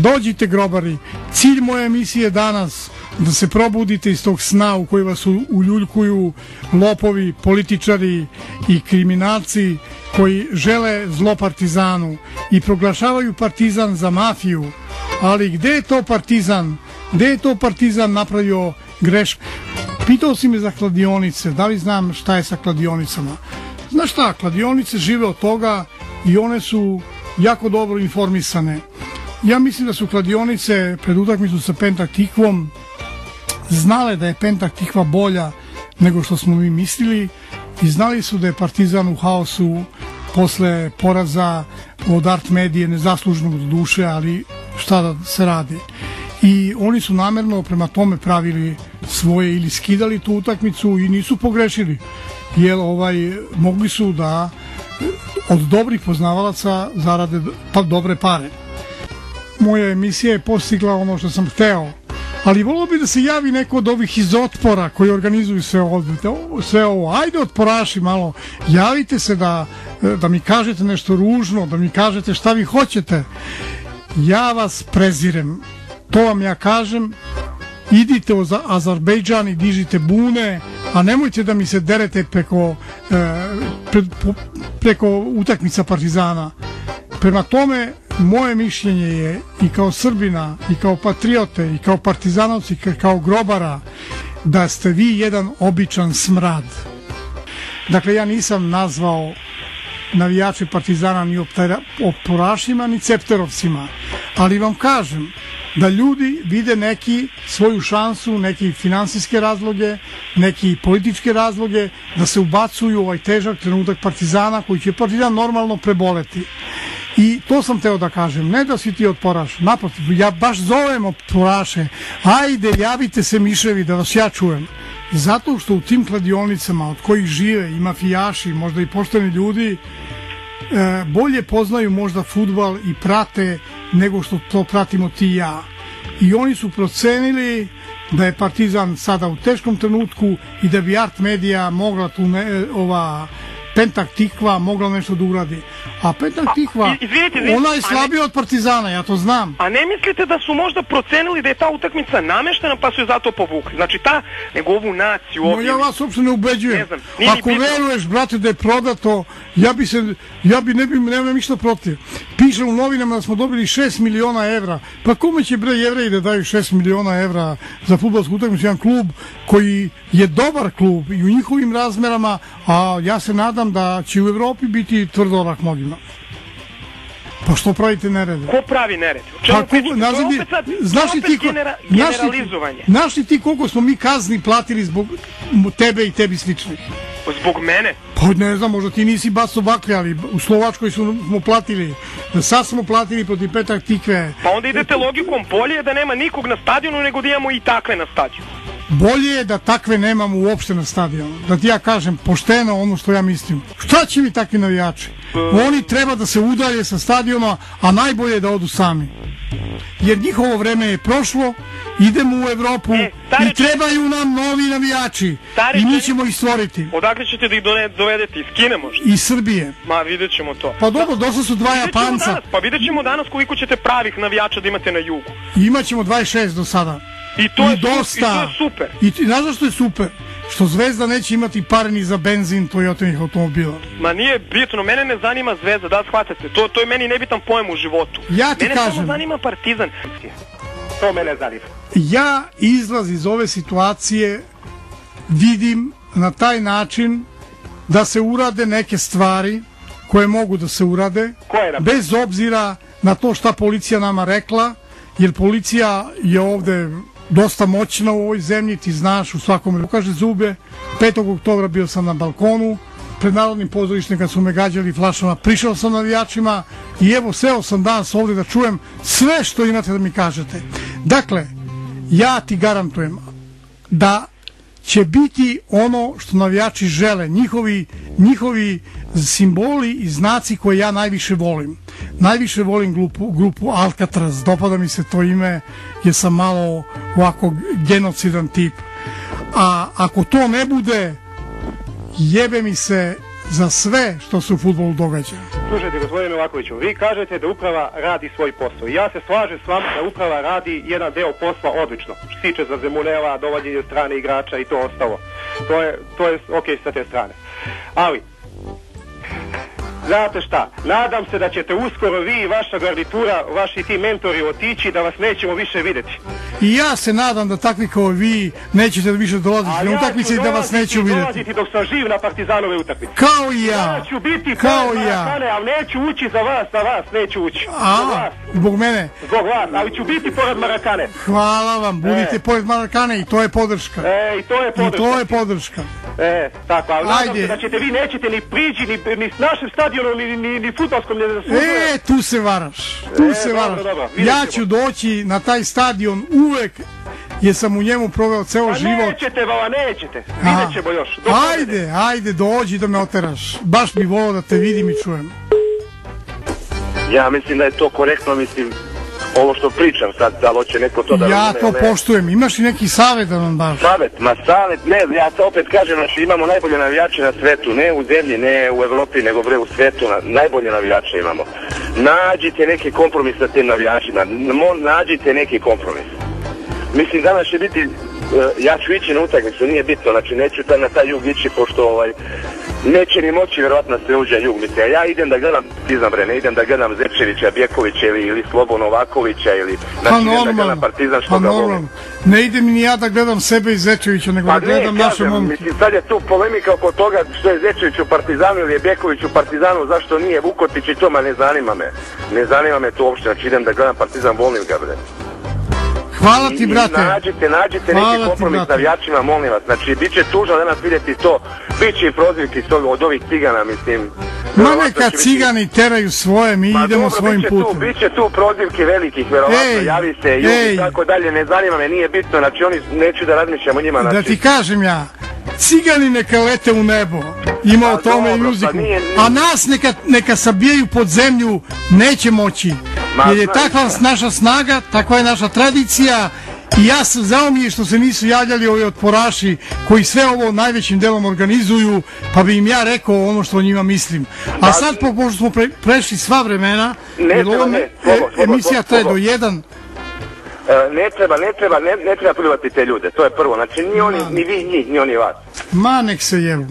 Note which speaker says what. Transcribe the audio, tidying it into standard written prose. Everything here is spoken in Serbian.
Speaker 1: Dođite grobari, cilj moje emisije danas da se probudite iz tog sna u koji vas uljuljkuju lopovi, političari i kriminalci koji žele zlo Partizanu i proglašavaju Partizan za mafiju, ali gde je to Partizan? Gde je to Partizan napravio grešku? Pitao si me za kladionice, da li znam šta je sa kladionicama? Znaš šta, kladionice žive od toga i one su jako dobro informisane. Ja mislim da su kladionice pred utakmicu sa Pentak Tikvom znale da je Pentak Tikva bolja nego što smo mi mislili i znali su da je Partizan u haosu posle poraza od Art Medije, nezaslužnog do duše, ali šta da se radi. I oni su namerno prema tome pravili svoje ili skidali tu utakmicu i nisu pogrešili, jer mogli su da od dobrih poznavalaca zarade dobre pare. Moja emisija je postigla ono što sam hteo, ali volio bi da se javi neko od ovih iz Otpora koji organizuju sve ovo. Ajde otporaši malo, javite se da mi kažete nešto ružno, da mi kažete šta vi hoćete. Ja vas prezirem, to vam ja kažem. Idite u Azerbejdžan i dižite bune, a nemojte da mi se derete preko utakmica Partizana. Prema tome, moje mišljenje je i kao Srbina, i kao patriote, i kao partizanovci, kao grobara, da ste vi jedan običan smrad. Dakle, ja nisam nazvao navijače Partizana ni optorašima, ni cepterovcima, ali vam kažem da ljudi vide neki svoju šansu, neki finansijske razloge, neki političke razloge, da se ubacuju u ovaj težak trenutak Partizana koji će Partizan normalno preboleti. I to sam teo da kažem, ne da si ti otporaš, naprotiv, ja baš zovem otporaše, ajde javite se miševi da vas ja čujem. Zato što u tim kladionicama od kojih žive i mafijaši, možda i pošteni ljudi, bolje poznaju možda fudbal i prate nego što to pratimo ti i ja. I oni su procenili da je Partizan sada u teškom trenutku i da bi Art Medija mogla tu Pentak Tikva mogla nešto da uradi. A Pentak Tikva, ona je slabija od Partizana, ja to znam.
Speaker 2: A ne mislite da su možda procenili da je ta utakmica nameštena pa su je zato povukli? Znači nego ovu naciju ovdje...
Speaker 1: Ja vas uopšte ne ubeđujem. Ako veruješ, brate, da je prodato, nemam ništa protiv. Piše u novinama da smo dobili 6 miliona evra. Pa kome će Jevreji da daju 6 miliona evra za fudbalsku utakmicu, jedan klub koji je dobar klub i u njihovim razmerama, a ja se nadam da će u Evropi biti tvrdorak mnogima. Pa što pravite nered?
Speaker 2: Ko pravi nered?
Speaker 1: Znaš li ti koliko smo mi kazni platili zbog tebe i tebi sličnih?
Speaker 2: Zbog mene?
Speaker 1: Pa ne znam, možda ti nisi baso bakli, ali u Slovačkoj smo platili. Sad smo platili protiv Pentak Tikve.
Speaker 2: Pa onda idete logikom, bolje je da nema nikog na stadionu nego da imamo i takve na stadionu.
Speaker 1: Bolje je da takve nemamo uopšte na stadionu. Da ti ja kažem pošteno ono što ja mislim. Šta će mi takvi navijači? Oni treba da se udalje sa stadiona, a najbolje je da odu sami. Jer njihovo vreme je prošlo, idemo u Evropu i trebaju nam novi navijači. I mi ćemo ih stvoriti.
Speaker 2: Odakle ćete da ih dovedete? Iz Kine možda?
Speaker 1: Iz Srbije.
Speaker 2: Ma, vidjet ćemo to.
Speaker 1: Pa dobro, dosta su dva Japanca.
Speaker 2: Pa vidjet ćemo danas koliko ćete pravih navijača da imate na jugu.
Speaker 1: Imaćemo 26 do sada.
Speaker 2: I to je super.
Speaker 1: I znaš zašto je super? Što Zvezda neće imati pare ni za benzin Toyotinih automobila.
Speaker 2: Ma nije bitno, mene ne zanima Zvezda, da shvatate. To je meni nebitan pojam u životu.
Speaker 1: Ja ti kažem.
Speaker 2: Mene samo zanima Partizan. To mene zanima.
Speaker 1: Ja izlaz iz ove situacije vidim na taj način da se urade neke stvari koje mogu da se urade, bez obzira na to šta policija nama rekla, jer policija je ovde dosta moćna u ovoj zemlji, ti znaš, u svakome ukaže zube. 5. oktobra bio sam na balkonu pred Narodnim pozorištem kad su me gađali flašama, prišao sam navijačima i evo seo sam danas ovde da čujem sve što imate da mi kažete. Dakle, ja ti garantujem da će biti ono što navijači žele, njihovi simboli i znaci koje ja najviše volim. Najviše volim grupu Alcatraz, dopada mi se to ime jer sam malo ovako genocidan tip. A ako to ne bude, jebe mi se za sve što se u fudbalu događa.
Speaker 3: Slušajte, gospodine Novakoviću, vi kažete da uprava radi svoj posao. I ja se slažem s vama da uprava radi jedan deo posla odlično. Što se tiče za Zemunela, dovođenje strane igrača i to ostalo. To je okej sa te strane. Ali, znate šta, nadam se da ćete uskoro vi i vaša garnitura, vaši ti mentori otići, da vas nećemo više vidjeti.
Speaker 1: I ja se nadam da takvi kao vi nećete više dolaziti na utakmice i da vas neću vidjeti.
Speaker 3: Dolaziti dok sam živ na Partizanove utakmice.
Speaker 1: Kao i ja.
Speaker 3: Ja ću biti pored Marakane, ali neću ući za vas neću ući.
Speaker 1: Zbog mene?
Speaker 3: Zbog vas, ali ću biti pored Marakane.
Speaker 1: Hvala vam, budite pored Marakane i to je podrška.
Speaker 3: I to je podrška. Tako, ali nadam se da ćete vi nećete ni priđi, ni s našim stadionom, ni fudbalskom ne zaslužuje.
Speaker 1: Tu se varaš.
Speaker 3: Dobro,
Speaker 1: ja ću doći na taj stadion uvek, jer sam u njemu proveo ceo život.
Speaker 3: Nećete, vidjet ćemo još.
Speaker 1: Ajde, dođi da me oteraš. Baš bi volao da te vidim i čujem.
Speaker 4: Ja mislim da je to korektno, mislim, ovo što pričam sad, da li hoće neko to da razume.
Speaker 1: Ja to poštujem. Imaš li neki savjet da nam daš?
Speaker 4: Savjet, ne, ja to opet kažem, znači imamo najbolje navijače na svetu, ne u zemlji, ne u Evropi, nego u svetu, najbolje navijače imamo. Nađite neki kompromis sa tim navijačima, nađite neki kompromis. Mislim, danas će biti, ja ću ići na utakmicu, nije bitno, znači neću na taj jug ići, pošto neće ni moći vjerovatno se uđe jug, mislim, ja idem da gledam Partizan, ne idem da gledam Zečevića, Bjekovića ili Slobo Novakovića ili idem da gledam Partizan što ga volim.
Speaker 1: Ne idem ni ja da gledam sebe i Zečevića, nego da gledam naše momke.
Speaker 4: Mislim, sad je tu polemika oko toga što je Zečević u Partizanu ili je Bjeković u Partizanu, zašto nije Vukotić i to, ma ne zanima me to uopšte, znači idem da gledam Partizan, volim ga, bre.
Speaker 1: Hvala ti, brate.
Speaker 4: Nađite neki kompromis sa navijačima, molim vas. Znači, bit će tužno danas vidjeti to. Biće i prozivki od ovih cigana, mislim.
Speaker 1: Ma neka cigani teraju svoje, mi idemo svojim putem.
Speaker 4: Biće tu prozivke velikih, verovatno, javi se, jug i tako dalje, ne zanima me, nije bitno, znači oni, neću da razmišljam o njima.
Speaker 1: Da ti kažem ja, cigani neka lete u nebo, ima o tome i muziku, a nas neka sabijaju pod zemlju, neće moći, jer je takva naša snaga, takva je naša tradicija. I ja sam žao mi je što se nisu javljali ovi otporaši koji sve ovo najvećim delom organizuju, pa bi im ja rekao ono što o njima mislim. A sad, pošto smo prešli sva vremena, jer ova emisija traje do 1.
Speaker 4: Ne treba pljuvati te ljude, to je prvo. Znači, ni oni, ni vi njih, ni oni vas.
Speaker 1: Ma, nek se jevu.